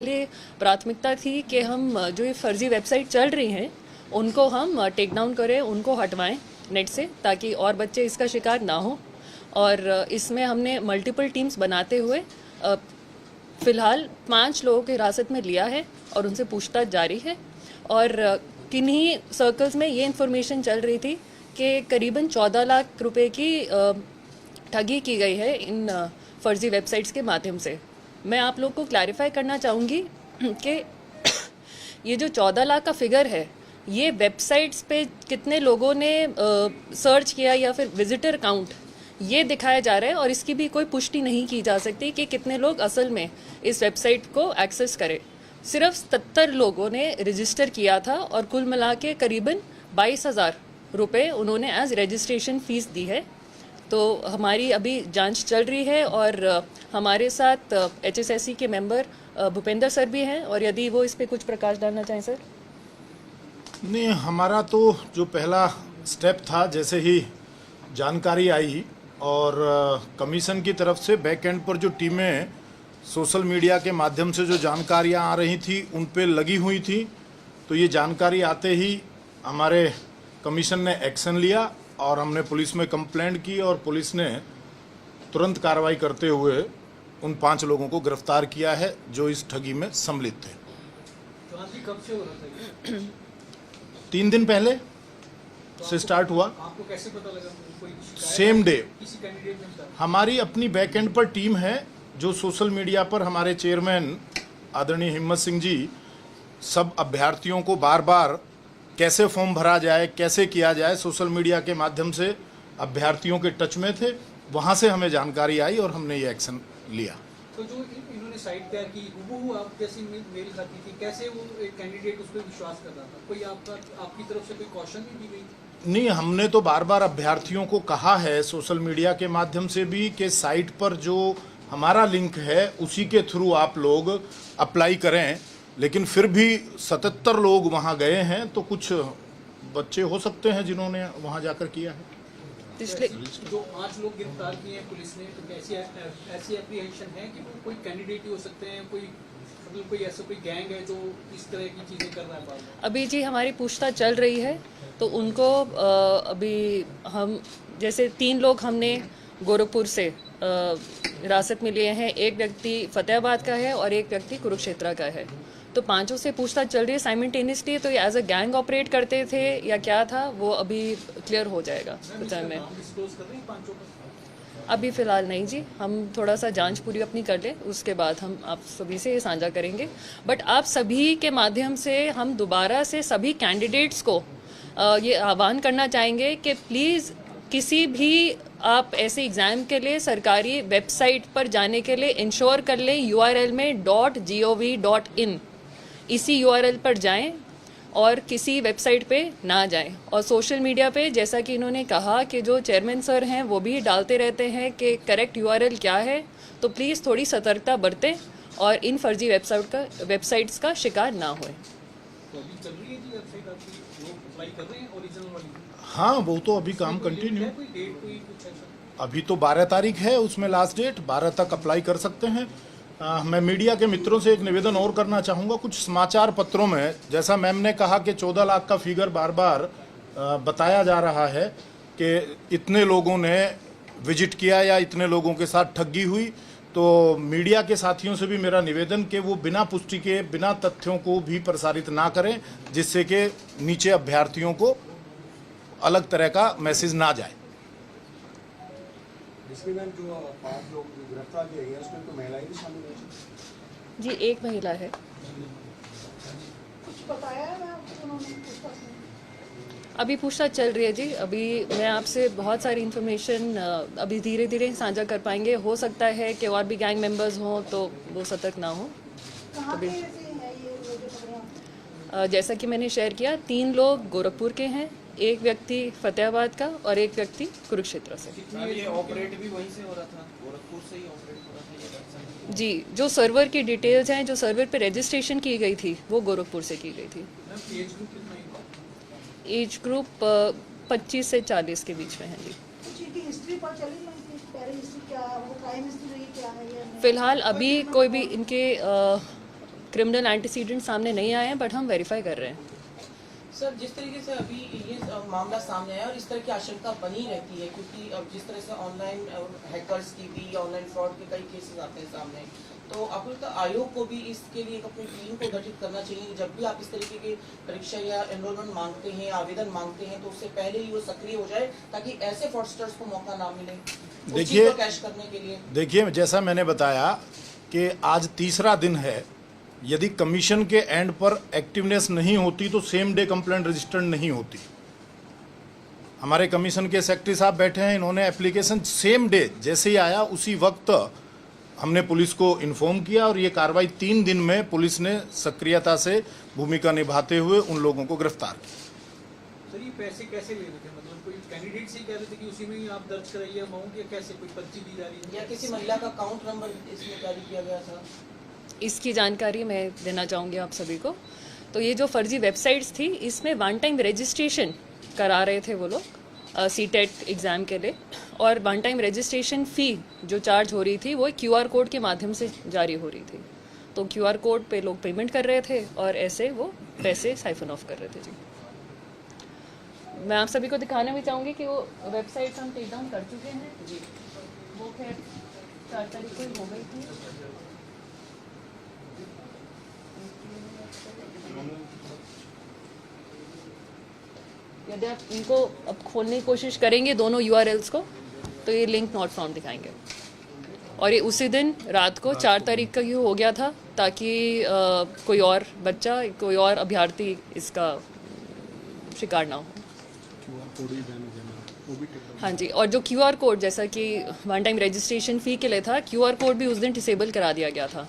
लिए प्राथमिकता थी कि हम जो ये फर्जी वेबसाइट चल रही हैं उनको हम टेक डाउन करें, उनको हटवाएं नेट से, ताकि और बच्चे इसका शिकार ना हो। और इसमें हमने मल्टीपल टीम्स बनाते हुए फ़िलहाल 5 लोगों की हिरासत में लिया है और उनसे पूछताछ जारी है। और किन्हीं सर्कल्स में ये इन्फॉर्मेशन चल रही थी कि करीबन 14 लाख रुपए की ठगी की गई है इन फर्जी वेबसाइट्स के माध्यम से। मैं आप लोग को क्लैरिफाई करना चाहूँगी कि ये जो 14 लाख का फिगर है, ये वेबसाइट्स पे कितने लोगों ने सर्च किया या फिर विजिटर काउंट, ये दिखाया जा रहा है और इसकी भी कोई पुष्टि नहीं की जा सकती कि कितने लोग असल में इस वेबसाइट को एक्सेस करें। सिर्फ 77 लोगों ने रजिस्टर किया था और कुल मिला के करीबन 22,000 रुपये उन्होंने एज रजिस्ट्रेशन फ़ीस दी है। तो हमारी अभी जांच चल रही है और हमारे साथ HSSC के मेंबर भूपेंद्र सर भी हैं, और यदि वो इस पे कुछ प्रकाश डालना चाहें सर। नहीं, हमारा तो जो पहला स्टेप था, जैसे ही जानकारी आई और कमीशन की तरफ से बैक एंड पर जो टीमें सोशल मीडिया के माध्यम से जो जानकारियां आ रही थी उन पे लगी हुई थी, तो ये जानकारी आते ही हमारे कमीशन ने एक्शन लिया और हमने पुलिस में कंप्लेंट की और पुलिस ने तुरंत कार्रवाई करते हुए उन 5 लोगों को गिरफ्तार किया है जो इस ठगी में सम्मिलित थे। कब से हो रहा था? 3 दिन पहले से स्टार्ट हुआ। आपको कैसे पता लगा? कोई सेम डे। किसी कैंडिडेट ने? हमारी अपनी बैक एंड पर टीम है जो सोशल मीडिया पर हमारे चेयरमैन आदरणीय हिम्मत सिंह जी सब अभ्यर्थियों को बार बार कैसे फॉर्म भरा जाए, कैसे किया जाए, सोशल मीडिया के माध्यम से अभ्यर्थियों के टच में थे। वहाँ से हमें जानकारी आई और हमने ये एक्शन लिया। तो जो इन्होंने साइट तैयार की, वो आप जैसी मेल खाती थी, कैसे वो एक कैंडिडेट उस पर विश्वास कर रहा था? कोई आपकी तरफ से कोई कॉशन नहीं दी गई? नहीं, हमने तो बार बार अभ्यर्थियों को कहा है सोशल मीडिया के माध्यम से भी कि साइट पर जो हमारा लिंक है उसी के थ्रू आप लोग अप्लाई करें, लेकिन फिर भी 77 लोग वहां गए हैं, तो कुछ बच्चे हो सकते हैं जिन्होंने वहां जाकर किया है। पिछले जो 5 लोग गिरफ्तार किए हैं पुलिस ने, तो ऐसी एप्रीहेंशन है कि वो कोई कैंडिडेट ही हो सकते हैं, कोई ऐसा कोई गैंग है जो इस तरह की चीजें कर रहा है बार बार? अभी जी हमारी पूछताछ चल रही है, तो उनको अभी हम जैसे 3 लोग हमने गोरखपुर से हिरासत में लिए हैं, एक व्यक्ति फतेहाबाद का है और एक व्यक्ति कुरुक्षेत्र का है। तो 5 से पूछताछ चल रही है साइमल्टेनियसली। तो ये एज अ गैंग ऑपरेट करते थे या क्या था, वो अभी क्लियर हो जाएगा में। अभी फ़िलहाल नहीं जी, हम थोड़ा सा जांच पूरी अपनी कर लें, उसके बाद हम आप सभी से ये साझा करेंगे। बट आप सभी के माध्यम से हम दोबारा से सभी कैंडिडेट्स को ये आह्वान करना चाहेंगे कि प्लीज़ किसी भी आप ऐसे एग्ज़ाम के लिए सरकारी वेबसाइट पर जाने के लिए इंश्योर कर लें URL में .gov.in, इसी URL पर जाएं और किसी वेबसाइट पे ना जाएं। और सोशल मीडिया पे जैसा कि इन्होंने कहा कि जो चेयरमैन सर हैं वो भी डालते रहते हैं कि करेक्ट URL क्या है, तो प्लीज़ थोड़ी सतर्कता बरतें और इन फर्जी वेबसाइट्स का शिकार ना होए। तो अभी चल रही है जी वेबसाइट आपकी, लोग अप्लाई कर रहे हैं ओरिजिनल वाली? हाँ, वो तो अभी काम कंटिन्यू। कोई डेट कोई कुछ ऐसा? अभी तो 12 तारीख है, उसमें लास्ट डेट 12 तक अप्लाई कर सकते हैं। मैं मीडिया के मित्रों से एक निवेदन और करना चाहूँगा। कुछ समाचार पत्रों में जैसा मैम ने कहा कि 14 लाख का फिगर बार बार बताया जा रहा है कि इतने लोगों ने विजिट किया या इतने लोगों के साथ ठगी हुई, तो मीडिया के साथियों से भी मेरा निवेदन कि वो बिना पुष्टि के, बिना तथ्यों को भी प्रसारित ना करें, जिससे कि नीचे अभ्यर्थियों को अलग तरह का मैसेज ना जाए। इसमें जो 5 लोग गिरफ्तार किए गए उसमें तो महिलाएं भी शामिल हैं जी, एक महिला है। कुछ बताया है आपको उन्होंने पूछताछ में? अभी पूछताछ चल रही है जी। अभी मैं आपसे बहुत सारी इन्फॉर्मेशन अभी धीरे धीरे साझा कर पाएंगे। हो सकता है कि और भी गैंग मेंबर्स हों तो वो सतर्क ना हो। कहाँ के से है ये जो पकड़े हैं? जैसा कि मैंने शेयर किया, 3 लोग गोरखपुर के हैं, एक व्यक्ति फतेहाबाद का और एक व्यक्ति कुरुक्षेत्र से। ये ऑपरेट भी वहीं से हो रहा था, गोरखपुर से ही ऑपरेट हो रहा था ये वेबसाइट? जी, जो सर्वर की डिटेल्स हैं, जो सर्वर पे रजिस्ट्रेशन की गई थी, वो गोरखपुर से की गई थी। एज ग्रुप कितना है? एज ग्रुप 25 से 40 के बीच में है जी। कुछ इनकी हिस्ट्री पर चली नहीं थी, पहले हिस्ट्री क्या, वो क्राइम हिस्ट्री क्या है या नहीं? फिलहाल अभी कोई भी इनके क्रिमिनल एंटीसीडेंट सामने नहीं आए हैं, बट हम वेरीफाई कर रहे हैं। सर, जिस तरीके से अभी ये मामला सामने आया और इस तरह की आशंका बनी रहती है, क्योंकि अब जिस तरह से ऑनलाइन हैकर्स की भी, ऑनलाइन फ्रॉड के कई केसेस आते हैं सामने, तो आपको लगता है आयोग को भी इसके लिए एक अपनी टीम को गठित करना चाहिए? जब भी आप इस तरीके की परीक्षा या एनरोलमेंट मांगते हैं, आवेदन मांगते हैं, तो उससे पहले ही वो सक्रिय हो जाए ताकि ऐसे फ्रॉडस्टर्स को मौका ना मिले उस चीज़ को कैश करने के लिए। देखिए, जैसा मैंने बताया कि आज तीसरा दिन है, यदि कमीशन के एंड पर एक्टिवनेस नहीं होती तो सेम डे कंप्लेंट रजिस्टर्ड नहीं होती। हमारे कमीशन के सेक्रेटरी साहब बैठे हैं, इन्होंने एप्लीकेशन सेम डे जैसे ही आया उसी वक्त हमने पुलिस को इन्फॉर्म किया और ये कार्रवाई 3 दिन में पुलिस ने सक्रियता से भूमिका निभाते हुए उन लोगों को गिरफ्तार किया। सर, ये पैसे कैसे ले रहे थे? मतलब कोई कैंडिडेट से ही कह रहे थे कि उसी में ही आप दर्ज कराइए अमाउंट, या कैसे कोई पर्ची दी जा रही है? या किसी महिला का अकाउंट नंबर इसमें जारी किया गया था? इसकी जानकारी मैं देना चाहूँगी आप सभी को। तो ये जो फर्जी वेबसाइट्स थी, इसमें वन टाइम रजिस्ट्रेशन करा रहे थे वो लोग सीटेट एग्ज़ाम के लिए, और वन टाइम रजिस्ट्रेशन फ़ी जो चार्ज हो रही थी वो QR कोड के माध्यम से जारी हो रही थी। तो QR कोड पे लोग पेमेंट कर रहे थे और ऐसे वो पैसे साइफन ऑफ कर रहे थे। जी, मैं आप सभी को दिखाना भी चाहूँगी कि वो वेबसाइट हम टेक डाउन कर चुके हैं। जी, वो खैर 4 तारीख को ही हो गई थी। यदि आप इनको अब खोलने की कोशिश करेंगे दोनों URLs को, तो ये लिंक नॉट फाउंड दिखाएंगे। और ये उसी दिन रात को 4 तारीख का ही हो गया था, ताकि कोई और बच्चा, कोई और अभ्यर्थी इसका शिकार ना हो। हाँ जी, और जो QR कोड, जैसा कि वन टाइम रजिस्ट्रेशन फ़ी के लिए था, QR कोड भी उस दिन डिसेबल करा दिया गया था।